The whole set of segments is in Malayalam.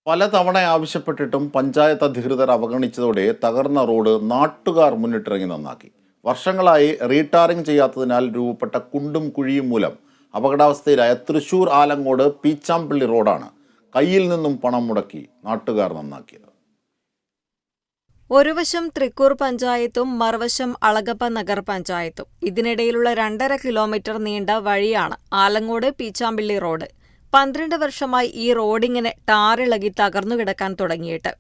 പലതവണ ആവശ്യപ്പെട്ടിട്ടും പഞ്ചായത്ത് അധികൃതർ അവഗണിച്ചതോടെ തകർന്ന റോഡ് നാട്ടുകാർ മുന്നിട്ടിറങ്ങി നന്നാക്കി. വർഷങ്ങളായി റീടാറിംഗ് ചെയ്യാത്തതിനാൽ രൂപപ്പെട്ട കുണ്ടും കുഴിയും മൂലം അപകടാവസ്ഥയിലായ തൃശൂർ ആലങ്ങോട് പീച്ചാമ്പള്ളി റോഡാണ് കയ്യിൽ നിന്നും പണം മുടക്കി നാട്ടുകാർ നന്നാക്കിയത്. ഒരു വശം തൃക്കൂർ പഞ്ചായത്തും മറുവശം അളഗപ്പ നഗരപഞ്ചായത്തും. ഇതിനിടയിലുള്ള 2.5 കിലോമീറ്റർ നീണ്ട വഴിയാണ് ആലങ്ങോട് പീച്ചാമ്പള്ളി റോഡ്. 12 വർഷമായി ഈ റോഡിങ്ങനെ ടാറിളകി തകർന്നു കിടക്കാൻ തുടങ്ങിയിട്ട്.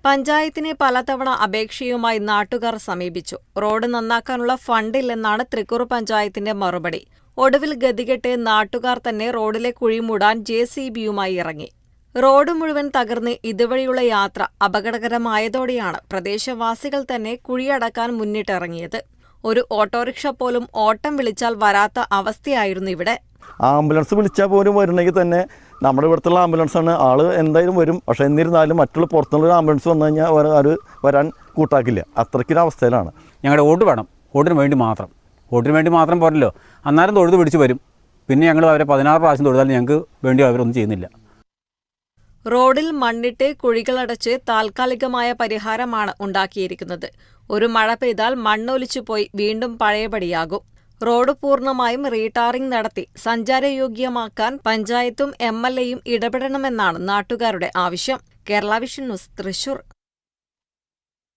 പഞ്ചായത്തിനെ പലതവണ അപേക്ഷയുമായി നാട്ടുകാർ സമീപിച്ചു. റോഡ് നന്നാക്കാനുള്ള ഫണ്ടില്ലെന്നാണ് തൃക്കൂർ പഞ്ചായത്തിന്റെ മറുപടി. ഒടുവിൽ ഗതികെട്ട് നാട്ടുകാർ തന്നെ റോഡിലെ കുഴി മൂടാൻ JCBയുമായി ഇറങ്ങി. റോഡ് മുഴുവൻ തകർന്ന് ഇതുവഴിയുള്ള യാത്ര അപകടകരമായതോടെയാണ് പ്രദേശവാസികൾ തന്നെ കുഴിയടക്കാൻ മുന്നിട്ടിറങ്ങിയത്. ഒരു ഓട്ടോറിക്ഷ പോലും ഓട്ടം വിളിച്ചാൽ വരാത്ത അവസ്ഥയായിരുന്നു ഇവിടെ. ആംബുലൻസ് വിളിച്ചാൽ പോലും വരണമെങ്കിൽ തന്നെ നമ്മുടെ ഇവിടുത്തെ ആംബുലൻസാണ്, ആള് എന്തായാലും വരും. പക്ഷെ എന്നിരുന്നാലും മറ്റുള്ള പുറത്തുനിന്നുള്ള ആംബുലൻസ് വന്നു കഴിഞ്ഞാൽ അവർ വരാൻ കൂട്ടാക്കില്ല. അത്രയ്ക്കൊരു അവസ്ഥയിലാണ്. ഞങ്ങളുടെ വോട്ട് വേണം, വോട്ടിന് വേണ്ടി മാത്രം പോരല്ലോ. അന്നേരം തൊഴുത് പിടിച്ച് വരും. പിന്നെ ഞങ്ങൾ അവരെ 16 പ്രാവശ്യം തൊഴുതാലും ഞങ്ങൾക്ക് വേണ്ടി അവരൊന്നും ചെയ്യുന്നില്ല. റോഡിൽ മണ്ണിട്ട് കുഴികളടച്ച് താൽക്കാലികമായ പരിഹാരമാണ് ഉണ്ടാക്കിയിരിക്കുന്നത്. ഒരു മഴ പെയ്താൽ മണ്ണൊലിച്ചുപോയി വീണ്ടും പഴയപടിയാകും. റോഡ് പൂർണ്ണമായും റീടാറിംഗ് നടത്തി സഞ്ചാരയോഗ്യമാക്കാൻ പഞ്ചായത്തും MLAയും ഇടപെടണമെന്നാണ് നാട്ടുകാരുടെ ആവശ്യം. Kerala vision news, Thrissur.